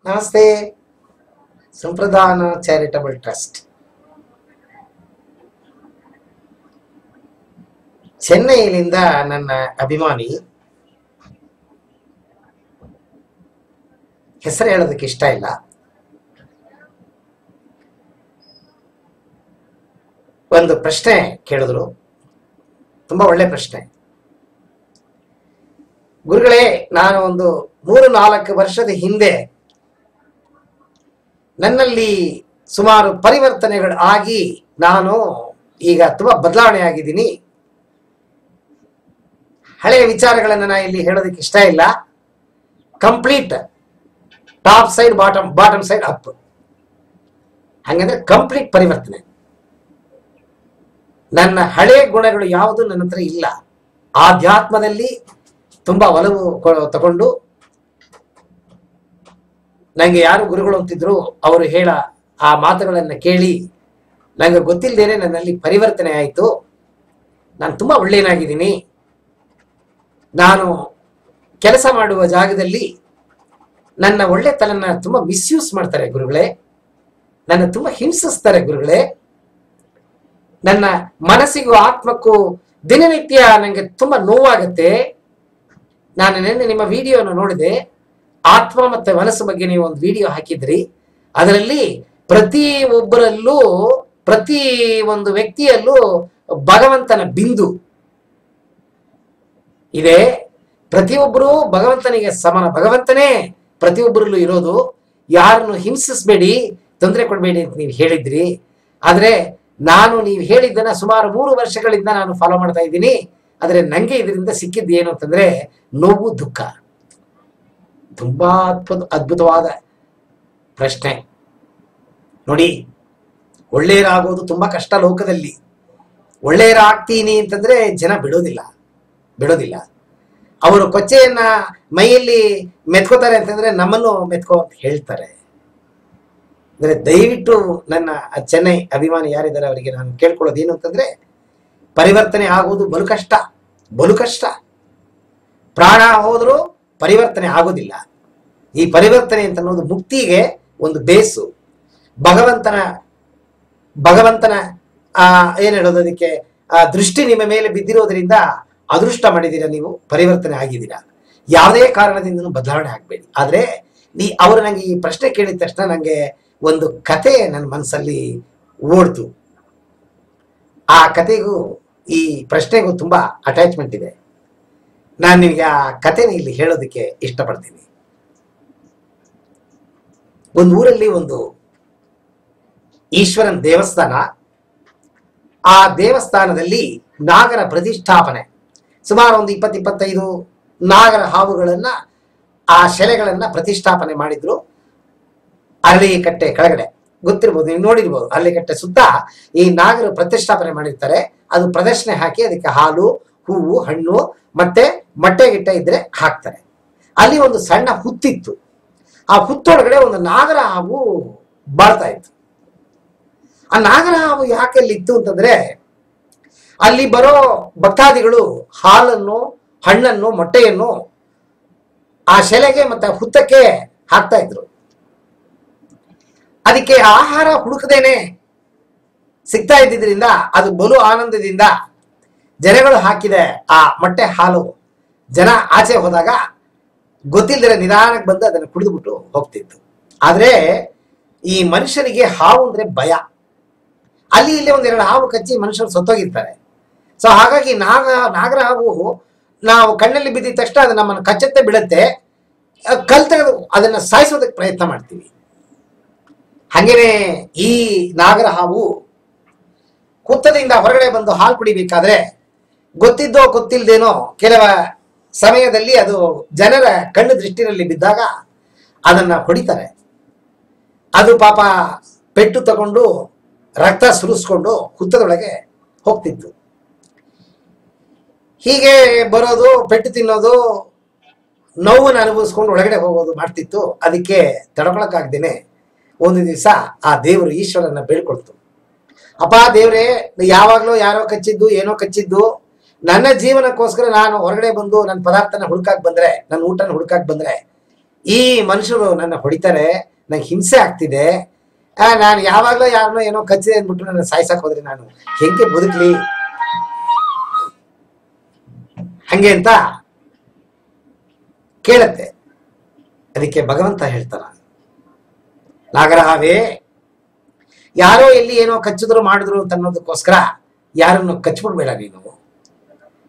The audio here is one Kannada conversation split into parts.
ನಮಸ್ತೆ. ಸಂಪ್ರದಾನ ಚಾರಿಟಬಲ್ ಟ್ರಸ್ಟ್ ಚೆನ್ನೈನಿಂದ ನನ್ನ ಅಭಿಮಾನಿ, ಹೆಸರು ಹೇಳೋದಕ್ಕೆ ಇಷ್ಟ ಇಲ್ಲ, ಒಂದು ಪ್ರಶ್ನೆ ಕೇಳಿದ್ರು. ತುಂಬಾ ಒಳ್ಳೆ ಪ್ರಶ್ನೆ. ಗುರುಗಳೇ, ನಾನು ಒಂದು 3-4 ವರ್ಷದ ಹಿಂದೆ ನನ್ನಲ್ಲಿ ಸುಮಾರು ಪರಿವರ್ತನೆಗಳು ಆಗಿ ನಾನು ಈಗ ತುಂಬಾ ಬದಲಾವಣೆ ಆಗಿದ್ದೀನಿ. ಹಳೆಯ ವಿಚಾರಗಳನ್ನು ನಾನು ಇಲ್ಲಿ ಹೇಳೋದಕ್ಕೆ ಇಷ್ಟ ಇಲ್ಲ. Complete top side bottom side up, ಹಂಗಂದ್ರೆ ಕಂಪ್ಲೀಟ್ ಪರಿವರ್ತನೆ. ನನ್ನ ಹಳೆಯ ಗುಣಗಳು ಯಾವುದು ನನ್ನ ಹತ್ರ ಇಲ್ಲ. ಆಧ್ಯಾತ್ಮದಲ್ಲಿ ತುಂಬಾ ಒಲವು ತಗೊಂಡು, ನಂಗೆ ಯಾರು ಗುರುಗಳು ಅಂತಿದ್ರು ಅವರು ಹೇಳ ಆ ಮಾತುಗಳನ್ನು ಕೇಳಿ ನಂಗೆ ಗೊತ್ತಿಲ್ಲದೇನೆ ನನ್ನಲ್ಲಿ ಪರಿವರ್ತನೆ ಆಯಿತು. ನಾನು ತುಂಬಾ ಒಳ್ಳೆಯನಾಗಿದ್ದೀನಿ. ನಾನು ಕೆಲಸ ಮಾಡುವ ಜಾಗದಲ್ಲಿ ನನ್ನ ಒಳ್ಳೆತನನ್ನ ತುಂಬಾ ಮಿಸ್ಯೂಸ್ ಮಾಡ್ತಾರೆ ಗುರುಗಳೇ, ನನ್ನ ತುಂಬಾ ಹಿಂಸಿಸ್ತಾರೆ ಗುರುಗಳೇ. ನನ್ನ ಮನಸ್ಸಿಗೂ ಆತ್ಮಕ್ಕೂ ದಿನನಿತ್ಯ ನನಗೆ ತುಂಬಾ ನೋವಾಗುತ್ತೆ. ನಾನು ನಿನ್ನೆ ನಿಮ್ಮ ವಿಡಿಯೋನ ನೋಡಿದೆ. ಆತ್ಮ ಮತ್ತೆ ಮನಸ್ಸು ಬಗ್ಗೆ ನೀವು ಒಂದು ವಿಡಿಯೋ ಹಾಕಿದ್ರಿ. ಅದರಲ್ಲಿ ಪ್ರತಿ ಒಬ್ಬರಲ್ಲೂ, ಪ್ರತಿ ಒಂದು ವ್ಯಕ್ತಿಯಲ್ಲೂ ಭಗವಂತನ ಬಿಂದು ಇದೆ. ಪ್ರತಿಯೊಬ್ಬರು ಭಗವಂತನಿಗೆ ಸಮಾನ. ಭಗವಂತನೇ ಪ್ರತಿಯೊಬ್ಬರಲ್ಲೂ ಇರೋದು. ಯಾರನ್ನು ಹಿಂಸಿಸಬೇಡಿ, ತೊಂದರೆ ಕೊಡಬೇಡಿ ಅಂತ ನೀವು ಹೇಳಿದ್ರಿ. ಆದ್ರೆ ನಾನು ನೀವು ಹೇಳಿದ್ದನ್ನ ಸುಮಾರು 3 ವರ್ಷಗಳಿಂದ ನಾನು ಫಾಲೋ ಮಾಡ್ತಾ ಇದ್ದೀನಿ. ಆದ್ರೆ ನಂಗೆ ಇದರಿಂದ ಸಿಕ್ಕಿದ್ದು ಏನು ಅಂತಂದ್ರೆ ನೋವು, ದುಃಖ. ತುಂಬಾ ಅದ್ಭುತವಾದ ಪ್ರಶ್ನೆ. ನೋಡಿ, ಒಳ್ಳೆಯರಾಗೋದು ತುಂಬಾ ಕಷ್ಟ ಲೋಕದಲ್ಲಿ. ಒಳ್ಳೆಯರಾಗ್ತೀನಿ ಅಂತಂದ್ರೆ ಜನ ಬಿಡೋದಿಲ್ಲ. ಅವರು ಕೊಚ್ಚೆಯನ್ನ ಮೈಯಲ್ಲಿ ಮೆತ್ಕೋತಾರೆ ಅಂತಂದ್ರೆ ನಮ್ಮನ್ನು ಮೆತ್ಕೋ ಅಂತ ಹೇಳ್ತಾರೆ. ಅಂದ್ರೆ ದಯವಿಟ್ಟು ನನ್ನ ಚೆನ್ನೈ ಅಭಿಮಾನಿ ಯಾರಿದ್ದಾರೆ ಅವರಿಗೆ ನಾನು ಕೇಳ್ಕೊಳ್ಳೋದು ಏನು ಅಂತಂದ್ರೆ, ಪರಿವರ್ತನೆ ಆಗೋದು ಬಲು ಕಷ್ಟ. ಪ್ರಾಣ ಹೋದ್ರೂ ಪರಿವರ್ತನೆ ಆಗೋದಿಲ್ಲ. ಈ ಪರಿವರ್ತನೆ ಅಂತ ಅನ್ನೋದು ಮುಕ್ತಿಗೆ ಒಂದು ಬೇಸು. ಭಗವಂತನ ಏನ್ ಹೇಳೋದು, ಅದಕ್ಕೆ ದೃಷ್ಟಿ ನಿಮ್ಮ ಮೇಲೆ ಬಿದ್ದಿರೋದ್ರಿಂದ ಅದೃಷ್ಟ ಮಾಡಿದ್ದೀರಾ, ನೀವು ಪರಿವರ್ತನೆ ಆಗಿದ್ದೀರಾ. ಯಾವುದೇ ಕಾರಣದಿಂದನೂ ಬದಲಾವಣೆ ಆಗ್ಬೇಡಿ. ಆದ್ರೆ ಅವರು ನಂಗೆ ಈ ಪ್ರಶ್ನೆ ಕೇಳಿದ ತಕ್ಷಣ ನಂಗೆ ಒಂದು ಕತೆ ನನ್ನ ಮನಸ್ಸಲ್ಲಿ ಓಡ್ತು. ಆ ಕತೆಗೂ ಈ ಪ್ರಶ್ನೆಗೂ ತುಂಬಾ ಅಟ್ಯಾಚ್ಮೆಂಟ್ ಇದೆ. ನಾನು ನಿಮಗೆ ಆ ಕಥೆನ ಇಲ್ಲಿ ಹೇಳೋದಕ್ಕೆ ಇಷ್ಟಪಡ್ತೀನಿ. ಒಂದು ಊರಲ್ಲಿ ಒಂದು ಈಶ್ವರನ ದೇವಸ್ಥಾನ. ಆ ದೇವಸ್ಥಾನದಲ್ಲಿ ನಾಗರ ಪ್ರತಿಷ್ಠಾಪನೆ, ಸುಮಾರು ಒಂದು 20-25 ನಾಗರ ಹಾವುಗಳನ್ನ, ಆ ಶೆಲೆಗಳನ್ನ ಪ್ರತಿಷ್ಠಾಪನೆ ಮಾಡಿದ್ರು. ಅರಳಿಕಟ್ಟೆ ಕೆಳಗಡೆ ಗೊತ್ತಿರ್ಬೋದು, ನೀವು ನೋಡಿರ್ಬೋದು. ಅರಳಿಕಟ್ಟೆ ಸುತ್ತ ಈ ನಾಗರು ಪ್ರತಿಷ್ಠಾಪನೆ ಮಾಡಿರ್ತಾರೆ. ಅದು ಪ್ರದರ್ಶನ ಹಾಕಿ ಅದಕ್ಕೆ ಹಾಲು, ಹೂವು, ಹಣ್ಣು ಮತ್ತೆ ಮೊಟ್ಟೆ ಗಿಟ್ಟೆ ಇದ್ರೆ ಹಾಕ್ತಾರೆ. ಅಲ್ಲಿ ಒಂದು ಸಣ್ಣ ಹುತ್ತಿತ್ತು. ಆ ಹುತ್ತೊಳಗಡೆ ಒಂದು ನಾಗರ ಹಾವು ಬಾಳ್ತಾ ಇತ್ತು. ಆ ನಾಗರ ಹಾವು ಯಾಕೆ ಅಲ್ಲಿ ಇತ್ತು ಅಂತಂದ್ರೆ, ಅಲ್ಲಿ ಬರೋ ಭಕ್ತಾದಿಗಳು ಹಾಲನ್ನು, ಹಣ್ಣನ್ನು, ಮೊಟ್ಟೆಯನ್ನು ಆ ಶೆಲೆಗೆ ಮತ್ತೆ ಹುತ್ತಕ್ಕೆ ಹಾಕ್ತಾ ಇದ್ರು. ಅದಕ್ಕೆ ಆಹಾರ ಹುಡುಕದೇನೆ ಸಿಗ್ತಾ ಇದ್ದಿದ್ರಿಂದ ಅದು ಬಲು ಆನಂದದಿಂದ ಜನಗಳು ಹಾಕಿದೆ ಆ ಮೊಟ್ಟೆ ಹಾಲು ಜನ ಆಚೆ ಹೋದಾಗ ಗೊತ್ತಿಲ್ಲದೆ ನಿಧಾನಕ್ಕೆ ಬಂದು ಅದನ್ನು ಕುಡಿದುಬಿಟ್ಟು ಹೋಗ್ತಿತ್ತು. ಆದ್ರೆ ಈ ಮನುಷ್ಯನಿಗೆ ಹಾವು ಅಂದ್ರೆ ಭಯ. ಅಲ್ಲಿ ಇಲ್ಲಿ 1-2 ಹಾವು ಕಚ್ಚಿ ಮನುಷ್ಯರು ಸತ್ತೋಗಿರ್ತಾರೆ. ಸೊ ಹಾಗಾಗಿ ನಾಗರ ಹಾವು ನಾವು ಕಣ್ಣಲ್ಲಿ ಬಿದ್ದಿದ ತಕ್ಷಣ ಅದು ನಮ್ಮನ್ನು ಕಚ್ಚತ್ತೆ, ಬಿಡುತ್ತೆ. ಕಲ್ ತೆಗೆದು ಅದನ್ನ ಸಾಯಿಸೋದಕ್ಕೆ ಪ್ರಯತ್ನ ಮಾಡ್ತೀವಿ. ಹಾಗೇನೆ ಈ ನಾಗರ ಹಾವು ಹುತ್ತದಿಂದ ಹೊರಗಡೆ ಬಂದು ಹಾಲು ಕುಡಿಬೇಕಾದ್ರೆ ಗೊತ್ತಿದ್ದೋ ಗೊತ್ತಿಲ್ಲದೇನೋ ಕೆಲವ ಸಮಯದಲ್ಲಿ ಅದು ಜನರ ಕಣ್ಣು ದೃಷ್ಟಿನಲ್ಲಿ ಬಿದ್ದಾಗ ಅದನ್ನ ಹೊಡಿತಾರೆ. ಅದು ಪಾಪ ಪೆಟ್ಟು ತಗೊಂಡು ರಕ್ತ ಸುರಿಸ್ಕೊಂಡು ಹುತ್ತದೊಳಗೆ ಹೋಗ್ತಿತ್ತು. ಹೀಗೆ ಬರೋದು, ಪೆಟ್ಟು ತಿನ್ನೋದು, ನೋವನ್ನು ಅನುಭವಿಸ್ಕೊಂಡು ಒಳಗಡೆ ಹೋಗೋದು ಮಾಡ್ತಿತ್ತು. ಅದಕ್ಕೆ ತಡ್ಕೊಳಕ್ಕಾಗ್ದೇನೆ ಒಂದು ದಿವಸ ಆ ದೇವರು ಈಶ್ವರನ ಬೇಡ್ಕೊಳ್ತು. ಅಪ್ಪ ದೇವ್ರೆ, ಯಾವಾಗ್ಲೂ ಯಾರೋ ಕಚ್ಚಿದ್ದು, ಏನೋ ಕಚ್ಚಿದ್ದು, ನನ್ನ ಜೀವನಕ್ಕೋಸ್ಕರ ನಾನು ಹೊರಗಡೆ ಬಂದು ನನ್ನ ಪದಾರ್ಥನ ಹುಡುಕಾಕ್ ಬಂದ್ರೆ, ನನ್ನ ಊಟನ ಹುಡುಕಾಕ್ ಬಂದ್ರೆ ಈ ಮನುಷ್ಯರು ನನ್ನ ಹೊಡಿತಾರೆ, ನಂಗೆ ಹಿಂಸೆ ಆಗ್ತಿದೆ, ನಾನು ಯಾವಾಗಲೂ ಯಾರನ್ನೋ ಏನೋ ಕಚ್ಚಿದೆ ಅಂದ್ಬಿಟ್ಟು ನನ್ನ ಸಾಯ್ಸಕ್ ಹೋದ್ರೆ ನಾನು ಹೆಂಗೆ ಬದುಕ್ಲಿ, ಹಂಗೆ ಅಂತ ಕೇಳತ್ತೆ. ಅದಕ್ಕೆ ಭಗವಂತ ಹೇಳ್ತಾನ, ನಾಗರಹಾವೇ, ಯಾರೋ ಎಲ್ಲಿ ಏನೋ ಕಚ್ಚಿದ್ರು ಮಾಡಿದ್ರು ಅಂತ ಅನ್ನೋದಕ್ಕೋಸ್ಕರ ಯಾರನ್ನು ಕಚ್ಬಿಡ್ಬೇಡ.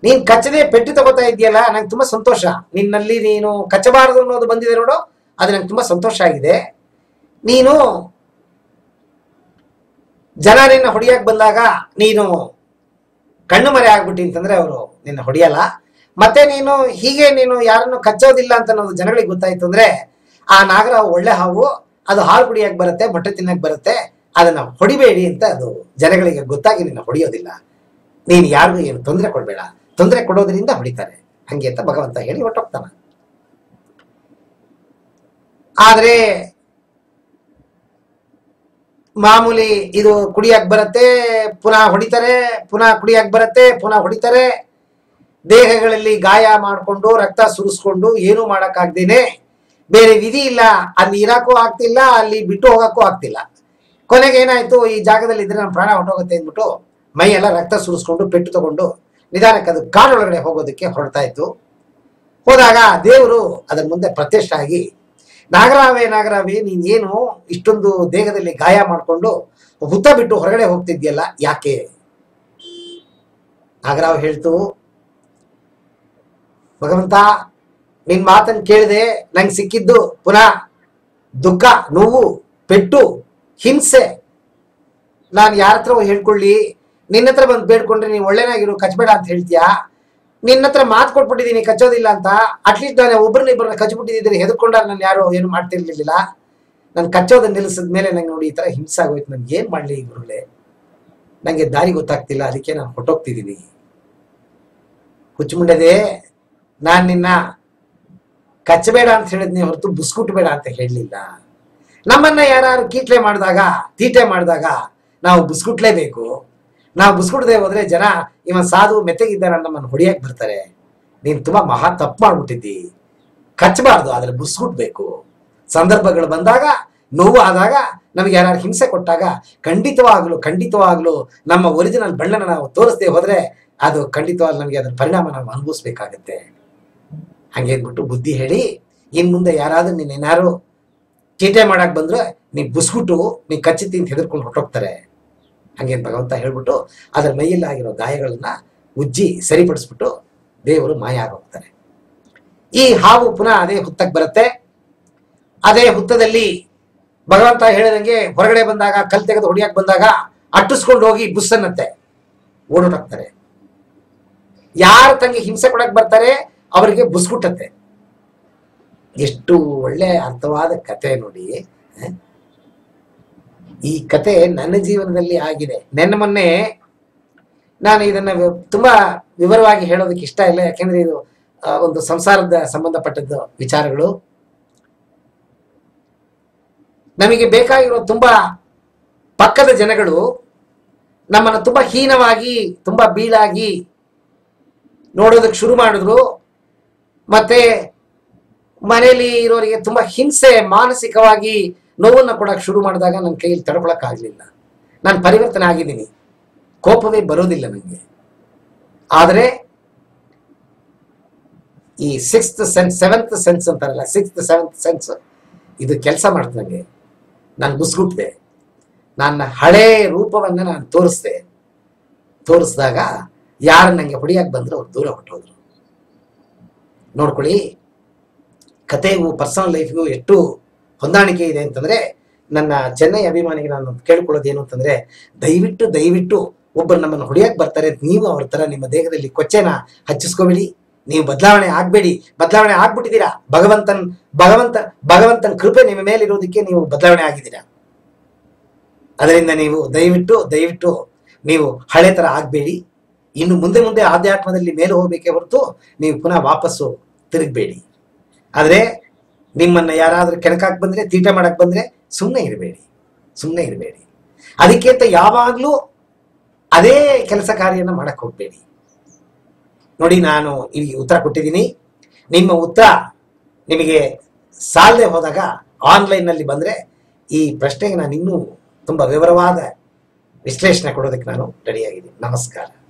ನೀನ್ ಕಚ್ಚದೆ ಪೆಟ್ಟು ತಗೋತಾ ಇದೆಯಲ್ಲ, ನಂಗೆ ತುಂಬಾ ಸಂತೋಷ. ನಿನ್ನಲ್ಲಿ ನೀನು ಕಚ್ಚಬಾರದು ಅನ್ನೋದು ಬಂದಿದೆ ನೋಡು, ಅದು ನಂಗೆ ತುಂಬಾ ಸಂತೋಷ ಆಗಿದೆ. ನೀನು ಜನ ನಿನ್ನ ಹೊಡಿಯಕ್ ಬಂದಾಗ ನೀನು ಕಣ್ಣು ಮರೆ ಆಗ್ಬಿಟ್ಟಿ ಅಂತಂದ್ರೆ ಅವರು ನಿನ್ನ ಹೊಡಿಯಲ್ಲ. ಮತ್ತೆ ನೀನು ಹೀಗೆ ನೀನು ಯಾರನ್ನು ಕಚ್ಚೋದಿಲ್ಲ ಅಂತ ಅನ್ನೋದು ಜನಗಳಿಗೆ ಗೊತ್ತಾಯ್ತು ಅಂದ್ರೆ, ಆ ನಾಗರ ಒಳ್ಳೆ ಹಾವು, ಅದು ಹಾಲು ಕುಡಿಯಕ್ ಬರುತ್ತೆ, ಮೊಟ್ಟೆ ತಿನ್ನಕ್ ಬರುತ್ತೆ, ಅದನ್ನ ಹೊಡಿಬೇಡಿ ಅಂತ ಅದು ಜನಗಳಿಗೆ ಗೊತ್ತಾಗಿ ನಿನ್ನ ಹೊಡಿಯೋದಿಲ್ಲ. ನೀನು ಯಾರಿಗೂ ಏನು ತೊಂದರೆ ಕೊಡ್ಬೇಡ, ತೊಂದರೆ ಕೊಡೋದ್ರಿಂದ ಹೊಡಿತಾರೆ, ಹಂಗೆ ಅಂತ ಭಗವಂತ ಹೇಳಿ ಹೊಟ್ಟೋಗ್ತಾನ. ಆದ್ರೆ ಮಾಮೂಲಿ ಇದು ಕುಡಿಯಕ್ ಬರುತ್ತೆ, ಪುನಃ ಹೊಡಿತಾರೆ, ಪುನಃ ಕುಡಿಯಕ್ ಬರುತ್ತೆ, ಪುನಃ ಹೊಡಿತಾರೆ. ದೇಹಗಳಲ್ಲಿ ಗಾಯ ಮಾಡಿಕೊಂಡು ರಕ್ತ ಸುರಿಸ್ಕೊಂಡು ಏನು ಮಾಡಕ್ಕಾಗ್ದೇನೆ, ಬೇರೆ ವಿಧಿ ಇಲ್ಲ, ಅಲ್ಲಿ ಇರಾಕೂ ಆಗ್ತಿಲ್ಲ, ಅಲ್ಲಿ ಬಿಟ್ಟು ಹೋಗಕ್ಕೂ ಆಗ್ತಿಲ್ಲ. ಕೊನೆಗೆ ಏನಾಯ್ತು, ಈ ಜಾಗದಲ್ಲಿ ಇದ್ರೆ ನಮ್ಮ ಪ್ರಾಣ ಹೊಟ್ಟೋಗುತ್ತೆ ಅಂದ್ಬಿಟ್ಟು ಮೈ ಎಲ್ಲ ರಕ್ತ ಸುರಿಸ್ಕೊಂಡು ಪೆಟ್ಟು ತಗೊಂಡು ನಿಧಾನಕ್ಕೆ ಅದು ಕಾಡೊಳಗಡೆ ಹೋಗೋದಕ್ಕೆ ಹೊರಡ್ತಾ ಇತ್ತು. ಹೋದಾಗ ದೇವರು ಅದರ ಮುಂದೆ ಪ್ರತ್ಯಕ್ಷ ಆಗಿ, ನಾಗರಾವೇ ನಾಗರಾವೇ, ನೀನ್ ಏನು ಇಷ್ಟೊಂದು ದೇಹದಲ್ಲಿ ಗಾಯ ಮಾಡಿಕೊಂಡು ಹುತ್ತ ಬಿಟ್ಟು ಹೊರಗಡೆ ಹೋಗ್ತಿದ್ಯಲ್ಲ, ಯಾಕೆ? ನಾಗರಾವ್ ಹೇಳ್ತು, ಭಗವಂತ ನಿನ್ ಮಾತನ್ನು ಕೇಳಿದೆ, ನಂಗೆ ಸಿಕ್ಕಿದ್ದು ಪುನಃ ದುಃಖ, ನೋವು, ಪೆಟ್ಟು, ಹಿಂಸೆ. ನಾನು ಯಾರ ಹತ್ರ ಹೇಳ್ಕೊಳ್ಳಿ? ನಿನ್ನ ಹತ್ರ ಬಂದು ಬೇಡ್ಕೊಂಡ್ರೆ ನೀವು ಒಳ್ಳೆನಾಗಿರು, ಕಚ್ಬೇಡ ಅಂತ ಹೇಳ್ತೀಯಾ? ನಿನ್ನ ಹತ್ರ ಮಾತು ಕೊಟ್ಬಿಟ್ಟಿದ್ದೀನಿ ಕಚ್ಚೋದಿಲ್ಲ ಅಂತ. ಅಟ್ಲೀಸ್ಟ್ ನಾನು ಒಬ್ಬರನ್ನ ಕಚ್ಬಿಟ್ಟಿದ್ರೆ ಹೆದರ್ಕೊಂಡಾಗ ನಾನು ಯಾರು ಏನು ಮಾಡ್ತಿರ್ಲಿಲ್ಲ. ನಾನು ಕಚ್ಚೋದನ್ನ ನಿಲ್ಲಿಸಿದ ಮೇಲೆ ನಂಗೆ ನೋಡಿ ಈ ತರ ಹಿಂಸೆ ಆಗೋಯ್ತು, ನನ್ಗೆ ಏನ್ ಮಾಡ್ಲಿ ಗುರುಗಳೇ, ನಂಗೆ ದಾರಿ ಗೊತ್ತಾಗ್ತಿಲ್ಲ, ಅದಕ್ಕೆ ನಾನು ಹೊಟ್ಟೋಗ್ತಿದ್ದೀನಿ. ಹುಚ್ಚುಮುಂಡದೆ, ನಾನು ನಿನ್ನ ಕಚ್ಚಬೇಡ ಅಂತ ಹೇಳಿದ್ನೇ ಹೊರತು ಬುಸ್ಕುಟ್ಬೇಡ ಅಂತ ಹೇಳಲಿಲ್ಲ. ನಮ್ಮನ್ನ ಯಾರು ತೀಟೆ ಮಾಡಿದಾಗ ನಾವು ಬುಸ್ಕುಟ್ಲೇಬೇಕು. ನಾವು ಬುಸ್ಕುಟ್ದೆ ಹೋದ್ರೆ ಜನ ಇವನ್ ಸಾಧು ಮೆತ್ತಗಿದ್ದಾರ ನಮ್ಮನ್ನು ಹೊಡಿಯಕ್ ಬರ್ತಾರೆ. ನೀನ್ ತುಂಬಾ ಮಹಾ ತಪ್ಪು ಮಾಡ್ಬಿಟ್ಟಿದ್ದಿ, ಕಚ್ಚಬಾರ್ದು, ಆದ್ರೆ ಬುಸ್ಕುಟ್ಬೇಕು. ಸಂದರ್ಭಗಳು ಬಂದಾಗ, ನೋವು ಆದಾಗ, ನಮಗೆ ಯಾರು ಹಿಂಸೆ ಕೊಟ್ಟಾಗ ಖಂಡಿತವಾಗ್ಲು ನಮ್ಮ ಒರಿಜಿನಲ್ ಬಣ್ಣನ ನಾವು ತೋರಿಸದೆ ಹೋದ್ರೆ ಅದು ಖಂಡಿತವಾಗ್ಲು ನಮಗೆ ಅದರ ಪರಿಣಾಮ ನಾವು ಅನುಭವಿಸ್ಬೇಕಾಗತ್ತೆ. ಹಂಗೆ ಅಂದ್ಬಿಟ್ಟು ಬುದ್ಧಿ ಹೇಳಿ, ಇನ್ ಮುಂದೆ ಯಾರಾದ್ರೂ ನೀನೇನಾರು ಚೀಟೆ ಮಾಡಕ್ ಬಂದ್ರೆ ನೀ ಬುಸ್ಬಿಟ್ಟು ನೀ ಕಚ್ಚಿತಿ ಅಂತ ಹೆದರ್ಕೊಂಡು ಹೊಟ್ಟೋಗ್ತಾರೆ. ಹಂಗೇನು ಭಗವಂತ ಹೇಳ್ಬಿಟ್ಟು ಅದರ ಮೈಯಲ್ಲಿ ಆಗಿರೋ ಗಾಯಗಳನ್ನ ಉಜ್ಜಿ ಸರಿಪಡಿಸ್ಬಿಟ್ಟು ದೇವರು ಮಾಯ ಆಗೋಗ್ತಾರೆ. ಈ ಹಾವು ಪುನಃ ಅದೇ ಹುತ್ತಕ್ಕೆ ಬರುತ್ತೆ. ಅದೇ ಹುತ್ತದಲ್ಲಿ ಭಗವಂತ ಹೇಳಿದಂಗೆ ಹೊರಗಡೆ ಬಂದಾಗ, ಕಲ್ ತೆಗೆದು ಹೊಡಿಯಕ್ ಬಂದಾಗ ಅಟ್ಟಿಸ್ಕೊಂಡು ಹೋಗಿ ಬುಸ್ಸನ್ನತ್ತೆ ಓಡೋಟಾಗ್ತಾರೆ. ಯಾರು ತಂಗಿ ಹಿಂಸೆ ಕೊಡಕ್ ಬರ್ತಾರೆ ಅವರಿಗೆ ಬುಸ್ಕುಟ್ಟತ್ತೆ. ಎಷ್ಟು ಒಳ್ಳೆ ಅರ್ಥವಾದ ಕತೆ ನೋಡಿ. ಈ ಕತೆ ನನ್ನ ಜೀವನದಲ್ಲಿ ಆಗಿದೆ. ಮೊನ್ನೆ ನಾನು ಇದನ್ನ ತುಂಬಾ ವಿವರವಾಗಿ ಹೇಳೋದಕ್ಕೆ ಇಷ್ಟ ಇಲ್ಲ, ಯಾಕೆಂದ್ರೆ ಇದು ಒಂದು ಸಂಸಾರದ ಸಂಬಂಧಪಟ್ಟದ್ದು ವಿಚಾರಗಳು. ನಮಗೆ ಬೇಕಾಗಿರೋ ತುಂಬಾ ಪಕ್ಕದ ಜನಗಳು ನಮ್ಮನ್ನು ತುಂಬಾ ಹೀನವಾಗಿ, ತುಂಬಾ ಬೀಳಾಗಿ ನೋಡೋದಕ್ಕೆ ಶುರು ಮಾಡಿದ್ರು. ಮತ್ತೆ ಮನೆಯಲ್ಲಿ ಇರೋರಿಗೆ ತುಂಬಾ ಹಿಂಸೆ, ಮಾನಸಿಕವಾಗಿ ನೋವನ್ನು ಕೊಡಕ್ಕೆ ಶುರು ಮಾಡಿದಾಗ ನನ್ನ ಕೈಯಲ್ಲಿ ತಡ್ಕೊಳಕ್ ಆಗ್ಲಿಲ್ಲ. ನಾನು ಪರಿವರ್ತನೆ ಆಗಿದ್ದೀನಿ, ಕೋಪವೇ ಬರೋದಿಲ್ಲ ನನಗೆ. ಆದರೆ ಈ 6th ಸೆನ್ಸ್ 7th ಸೆನ್ಸ್ ಅಂತಾರಲ್ಲ, 6th 7th ಸೆನ್ಸ್ ಇದು ಕೆಲಸ ಮಾಡ್ತು ನನಗೆ. ನಾನು ಬುಸ್ಗುಟ್ದೆ, ನನ್ನ ಹಳೇ ರೂಪವನ್ನ ನಾನು ತೋರಿಸಿದಾಗ ಯಾರು ನಂಗೆ ಹೊಡಿಯಕ್ಕೆ ಬಂದ್ರು ಅವ್ರು ದೂರ ಹೊಟ್ಟೋದ್ರು. ನೋಡ್ಕೊಳ್ಳಿ, ಕತೆಗೂ ಪರ್ಸನಲ್ ಲೈಫ್ಗೂ ಎಷ್ಟು ಹೊಂದಾಣಿಕೆ ಇದೆ ಅಂತಂದ್ರೆ, ನನ್ನ ಚೆನ್ನೈ ಅಭಿಮಾನಿಗೆ ನಾನು ಕೇಳ್ಕೊಳ್ಳೋದು ಏನು ಅಂತಂದ್ರೆ, ದಯವಿಟ್ಟು ಒಬ್ಬರು ನಮ್ಮನ್ನು ಹೊಡಿಯಕ್ಕೆ ಬರ್ತಾರೆ, ನೀವು ಅವ್ರ ತರ ನಿಮ್ಮ ದೇಹದಲ್ಲಿ ಕೊಚ್ಚೆನ ಹಚ್ಚಿಸ್ಕೋಬೇಡಿ. ನೀವು ಬದಲಾವಣೆ ಆಗ್ಬೇಡಿ. ಬದಲಾವಣೆ ಆಗ್ಬಿಟ್ಟಿದ್ದೀರಾ. ಭಗವಂತನ ಕೃಪೆ ನಿಮ್ಮ ಮೇಲೆ ಇರೋದಕ್ಕೆ ನೀವು ಬದಲಾವಣೆ ಆಗಿದ್ದೀರಾ. ಅದರಿಂದ ನೀವು ದಯವಿಟ್ಟು ನೀವು ಹಳೆ ತರ ಆಗ್ಬೇಡಿ. ಇನ್ನು ಮುಂದೆ ಆಧ್ಯಾತ್ಮದಲ್ಲಿ ಮೇಲೆ ಹೋಗ್ಬೇಕೇ ಹೊರತು ನೀವು ಪುನಃ ವಾಪಸ್ಸು ತಿರುಗಬೇಡಿ. ಆದ್ರೆ ನಿಮ್ಮನ್ನ ಯಾರಾದ್ರೂ ಕೆಣಕಾಕ್ ಬಂದ್ರೆ, ತೀಟ ಮಾಡಕ್ ಬಂದ್ರೆ ಸುಮ್ಮನೆ ಇರಬೇಡಿ. ಅದಕ್ಕೆ ಅಂತ ಯಾವಾಗ್ಲೂ ಅದೇ ಕೆಲಸ ಕಾರ್ಯನ ಮಾಡಕ್ ಹೋಗ್ಬೇಡಿ. ನೋಡಿ, ನಾನು ಈ ಉತ್ತರ ಕೊಟ್ಟಿದ್ದೀನಿ. ನಿಮ್ಮ ಉತ್ತರ ನಿಮಗೆ ಸಾಲದೆ ಹೋದಾಗ ಆನ್ಲೈನ್ನಲ್ಲಿ ಬಂದರೆ ಈ ಪ್ರಶ್ನೆಗೆ ನಾನು ಇನ್ನೂ ತುಂಬ ವಿವರವಾದ ವಿಶ್ಲೇಷಣೆ ಕೊಡೋದಕ್ಕೆ ನಾನು ರೆಡಿಯಾಗಿದ್ದೀನಿ. ನಮಸ್ಕಾರ.